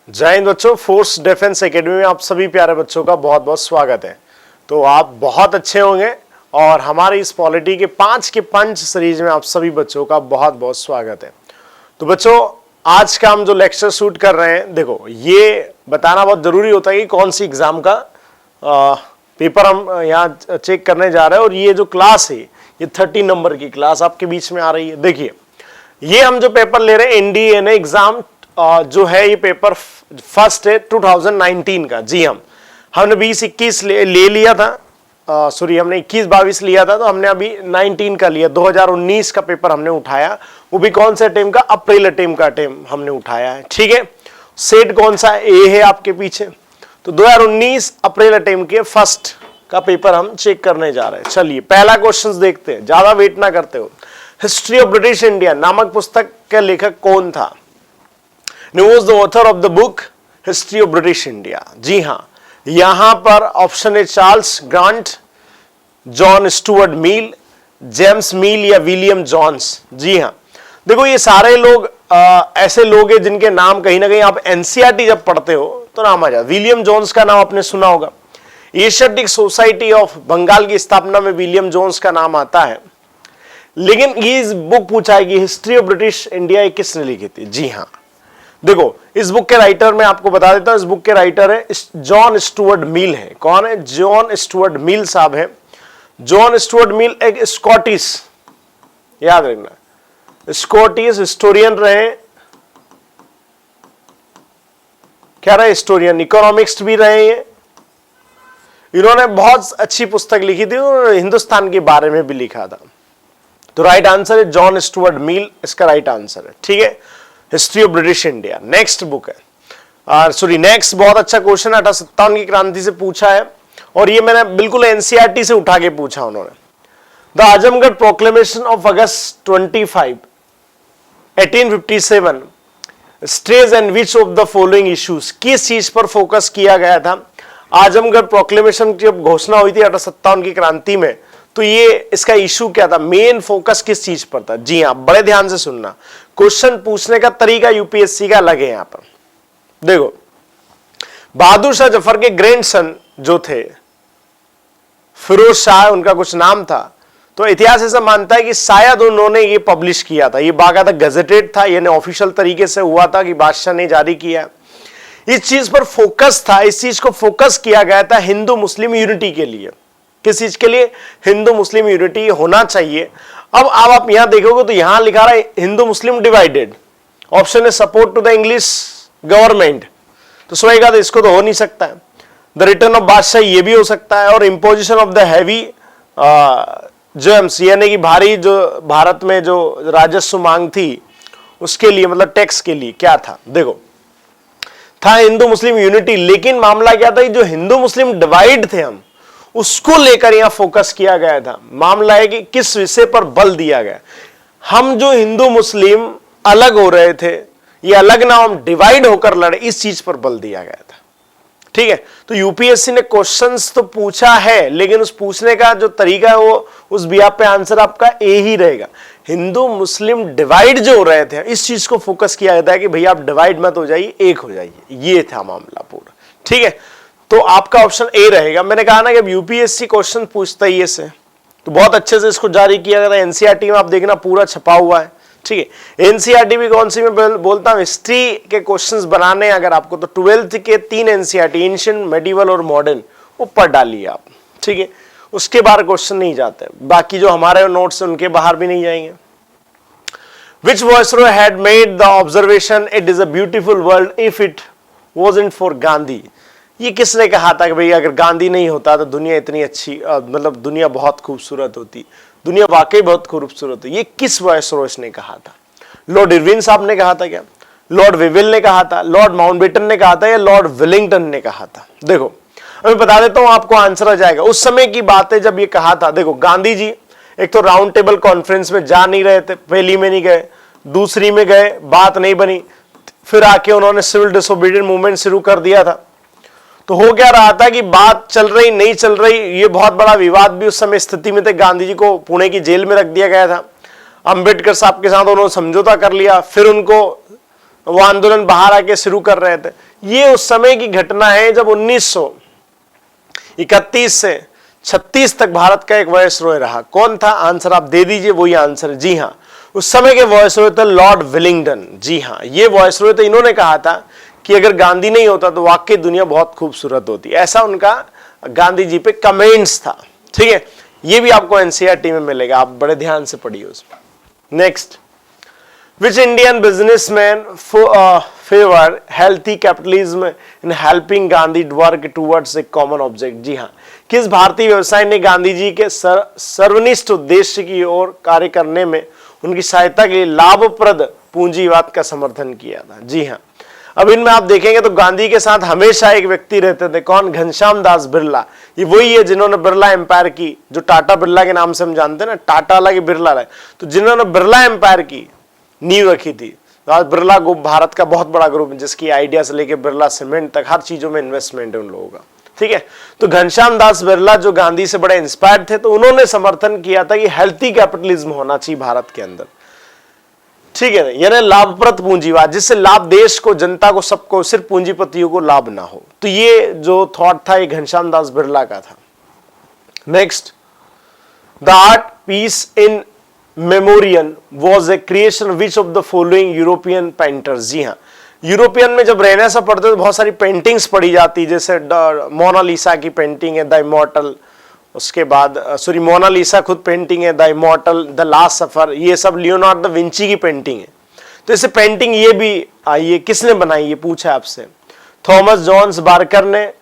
जय हिंद बच्चों, force defence academy में आप सभी प्यारे बच्चों का बहुत बहुत स्वागत है। तो आप बहुत अच्छे होंगे और हमारी इस पॉलिटी के 5 के पंच सीरीज में आप सभी बच्चों का बहुत बहुत स्वागत है। तो बच्चों, आज का हम जो लेक्चर शूट कर रहे हैं, देखो ये बताना बहुत जरूरी होता है कि कौन सी एग्जाम का पेपर हम यहाँ चेक करने जा रहे हैं। और ये जो क्लास है ये 30 नंबर की क्लास आपके बीच में आ रही है। देखिए, ये हम जो पेपर ले रहे हैं एनडीए एग्जाम जो है, ये पेपर फर्स्ट है 2019 का। जी हमने 20-21 ले लिया था, सॉरी हमने 21-22 लिया था, तो हमने अभी 19 का लिया। 2019 का पेपर हमने उठाया, वो भी कौन से टेम का, अप्रैल टेम का टेम हमने उठाया है। ठीक है, सेट कौन सा ए है आपके पीछे, तो 2019 अप्रैल टेम के फर्स्ट का पेपर हम चेक करने जा रहे हैं। चलिए पहला क्वेश्चन देखते हैं, ज्यादा वेट ना करते हो। हिस्ट्री ऑफ ब्रिटिश इंडिया नामक पुस्तक के लेखक कौन था? Who was the author of the book History of British India? जी हाँ, यहां पर ऑप्शन है Charles grant, John Stuart Mill, James मिल या विलियम जॉन्स। जी हाँ, देखो ये सारे लोग ऐसे लोग हैं जिनके नाम कहीं ना कहीं आप एनसीईआरटी जब पढ़ते हो तो नाम आ जाए। विलियम जॉन्स का नाम आपने सुना होगा। एशियाटिक सोसाइटी ऑफ बंगाल की स्थापना में विलियम जॉन्स का नाम आता है। लेकिन ये बुक पूछा है कि हिस्ट्री ऑफ ब्रिटिश इंडिया किसने लिखी थी? जी हाँ, देखो इस बुक के राइटर मैं आपको बता देता हूं, इस बुक के राइटर है जॉन स्टुअर्ट मिल है। कौन है? जॉन स्टुअर्ट मिल साहब है। जॉन स्टुअर्ट मिल एक स्कॉटिश, याद रखना, स्कॉटिश हिस्टोरियन रहे। क्या रहे? हिस्टोरियन, इकोनॉमिक्स भी रहे हैं। इन्होंने बहुत अच्छी पुस्तक लिखी थी और हिंदुस्तान के बारे में भी लिखा था। तो राइट आंसर है जॉन स्टुअर्ट मिल, इसका राइट आंसर है। ठीक है, history of British India. Next book है, सॉरी नेक्स्ट बहुत अच्छा क्वेश्चन 1857 की क्रांति से पूछा है और ये मैंने बिल्कुल एनसीईआरटी से उठा के पूछा उन्होंने। The Azamgarh proclamation of August 25, 1857 stress and which of the following issues, किस चीज पर फोकस किया गया था? आजमगढ़ प्रोक्लेमेशन की जब घोषणा हुई थी 1857 की क्रांति में, तो ये इसका इशू क्या था, मेन फोकस किस चीज पर था? जी हाँ, बड़े ध्यान से सुनना, क्वेश्चन पूछने का तरीका यूपीएससी का अलग है। यहां पर देखो, बहादुर शाह जफर के ग्रैंडसन जो थे फिरोज शाह, उनका कुछ नाम था, तो इतिहास ऐसा मानता है कि शायद उन्होंने ये पब्लिश किया था। ये बाकायदा गजेटेड था, यानी ऑफिशियल तरीके से हुआ था कि बादशाह ने जारी किया। इस चीज पर फोकस था, इस चीज को फोकस किया गया था हिंदू मुस्लिम यूनिटी के लिए। किस चीज के लिए? हिंदू मुस्लिम यूनिटी होना चाहिए। अब आप यहां देखोगे तो यहां लिखा रहा है हिंदू मुस्लिम डिवाइडेड, ऑप्शन है support to the English government, तो सोएगा तो इसको तो हो नहीं सकता है। द रिटर्न ऑफ बादशाह ये भी हो सकता है, और imposition of the heavy James, यानी कि भारी जो भारत में जो राजस्व मांग थी उसके लिए, मतलब टैक्स के लिए क्या था? देखो था हिंदू मुस्लिम यूनिटी, लेकिन मामला क्या था, जो हिंदू मुस्लिम डिवाइड थे हम उसको लेकर यहां फोकस किया गया था। मामला है कि किस विषय पर बल दिया गया। हम जो हिंदू मुस्लिम अलग हो रहे थे, ये अलग ना हम डिवाइड होकर लड़े, इस चीज पर बल दिया गया था। ठीक है, तो यूपीएससी ने क्वेश्चंस तो पूछा है, लेकिन उस पूछने का जो तरीका है वो उस बिहाफ पे आंसर आपका ए ही रहेगा। हिंदू मुस्लिम डिवाइड जो हो रहे थे, इस चीज को फोकस किया जाता है कि भैया आप डिवाइड मत हो जाइए, एक हो जाइए। ये था मामला पूरा। ठीक है, तो आपका ऑप्शन ए रहेगा। मैंने कहा ना कि अब यूपीएससी क्वेश्चन पूछता ही से, तो बहुत अच्छे से इसको जारी किया गया था। एनसीईआरटी में आप देखना पूरा छपा हुआ है। ठीक है, एनसीईआरटी भी कौन सी मैं बोलता हूं, हिस्ट्री के क्वेश्चंस बनाने अगर आपको, तो 12th के 3 एनसीईआरटी, एंशिएंट, मेडिवल और मॉडर्न, ऊपर डालिए आप। ठीक है, उसके बाहर क्वेश्चन नहीं जाते, बाकी जो हमारे नोट्स हैं उनके बाहर भी नहीं जाएंगे। Which viceroy had made the observation it is a beautiful world if it wasn't for Gandhi? ये किसने कहा था कि भाई अगर गांधी नहीं होता तो दुनिया इतनी अच्छी, मतलब दुनिया बहुत खूबसूरत होती, दुनिया वाकई बहुत खूबसूरत है? ये किस वायसरॉय ने कहा था? लॉर्ड इरविन साहब ने कहा था क्या? लॉर्ड वेविल ने कहा था? लॉर्ड माउंटबेटन ने कहा था? या लॉर्ड विलिंगटन ने कहा था? देखो मैं बता देता हूं, आपको आंसर आ जाएगा। उस समय की बात है जब ये कहा था। देखो गांधी जी एक तो राउंड टेबल कॉन्फ्रेंस में जा नहीं रहे थे, पहली में नहीं गए, दूसरी में गए, बात नहीं बनी, फिर आके उन्होंने सिविल डिसोबीडियंट मूवमेंट शुरू कर दिया था। तो हो क्या रहा था कि बात चल रही नहीं चल रही, ये बहुत बड़ा विवाद भी उस समय स्थिति में थे। गांधी जी को पुणे की जेल में रख दिया गया था। अंबेडकर साहब के साथ उन्होंने समझौता कर लिया, फिर उनको वो आंदोलन बाहर आके शुरू कर रहे थे। ये उस समय की घटना है जब 1931 से 36 तक भारत का एक वायसरॉय रहा। कौन था? आंसर आप दे दीजिए, वही आंसर है। जी हाँ, उस समय के वायसरॉय थे लॉर्ड विलिंगडन। जी हाँ, ये वायसरॉय थे, इन्होंने कहा था कि अगर गांधी नहीं होता तो वाकई दुनिया बहुत खूबसूरत होती। ऐसा उनका गांधी जी पे कमेंट्स था। ठीक है, ये भी आपको एनसीईआरटी में मिलेगा, आप बड़े ध्यान से पढ़िए उसमें। Next, Which Indian businessman favor healthy capitalism in helping Gandhi work towards a common object? जी हाँ, किस भारतीय व्यवसायी ने गांधी जी के सर्वनिष्ठ उद्देश्य की ओर कार्य करने में उनकी सहायता के लिए लाभप्रद पूंजीवाद का समर्थन किया था? जी हाँ, अब इनमें आप देखेंगे तो गांधी के साथ हमेशा एक व्यक्ति रहते थे। कौन? घनश्याम दास बिरला। ये वही है जिन्होंने बिरला एम्पायर की, जो टाटा बिरला के नाम से हम जानते हैं ना, टाटा अलग बिरला अलग, तो जिन्होंने बिरला एम्पायर की नींव रखी थी। तो आज बिरला ग्रुप भारत का बहुत बड़ा ग्रुप है, जिसकी आइडिया से लेके बिरला सीमेंट तक हर चीजों में इन्वेस्टमेंट है उन लोगों का। ठीक है, तो घनश्याम दास बिरला जो गांधी से बड़े इंस्पायर्ड थे, तो उन्होंने समर्थन किया था कि हेल्थी कैपिटलिज्म होना चाहिए भारत के अंदर। ठीक है, यानी लाभप्रद पूंजीवाद, जिससे लाभ देश को, जनता को, सबको, सिर्फ पूंजीपतियों को लाभ ना हो। तो ये जो थॉट था ये घनश्याम दास बिरला का था। Next, the art piece in memoriam was a creation which of the following European painters? जी हाँ, यूरोपियन में जब रहने से पढ़ते तो बहुत सारी पेंटिंग्स पढ़ी जाती, जैसे मोनालिसा की पेंटिंग है, द इमॉर्टल, उसके बाद मोनालिसा खुद पेंटिंग है, द इमॉर्टल, द लास्ट सफर, ये सब लियोनार्डो दा विंची की पेंटिंग है। तो इसे पेंटिंग ये भी ये किसने बनाई, ये पूछा आपसे। थॉमस जॉन्स बार्कर ने,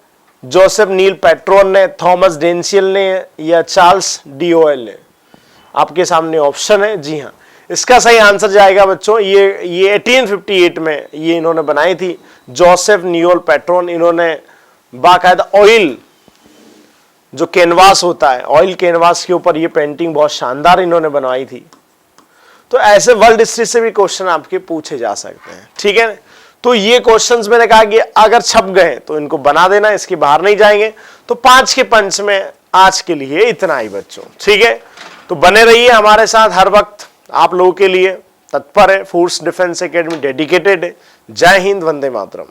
जोसेफ नील पेट्रोन ने, थॉमस डेंसियल ने, या चार्ल्स डीओएल ने? आपके सामने ऑप्शन है। जी हाँ, इसका सही आंसर जाएगा बच्चों, ये 1858 में ये इन्होंने बनाई थी, जोसेफ नियोल पेट्रोन। इन्होंने बाकायदा ऑयल जो कैनवास होता है, ऑयल कैनवास के ऊपर ये पेंटिंग बहुत शानदार इन्होंने बनवाई थी। तो ऐसे वर्ल्ड हिस्ट्री से भी क्वेश्चन आपके पूछे जा सकते हैं। ठीक है, तो ये क्वेश्चंस मैंने कहा कि अगर छप गए तो इनको बना देना, इसके बाहर नहीं जाएंगे। तो 5 के पंच में आज के लिए इतना ही बच्चों। ठीक है, तो बने रहिए हमारे साथ, हर वक्त आप लोगों के लिए तत्पर है। फोर्स डिफेंस एकेडमी डेडिकेटेड है। जय हिंद, वंदे मातरम।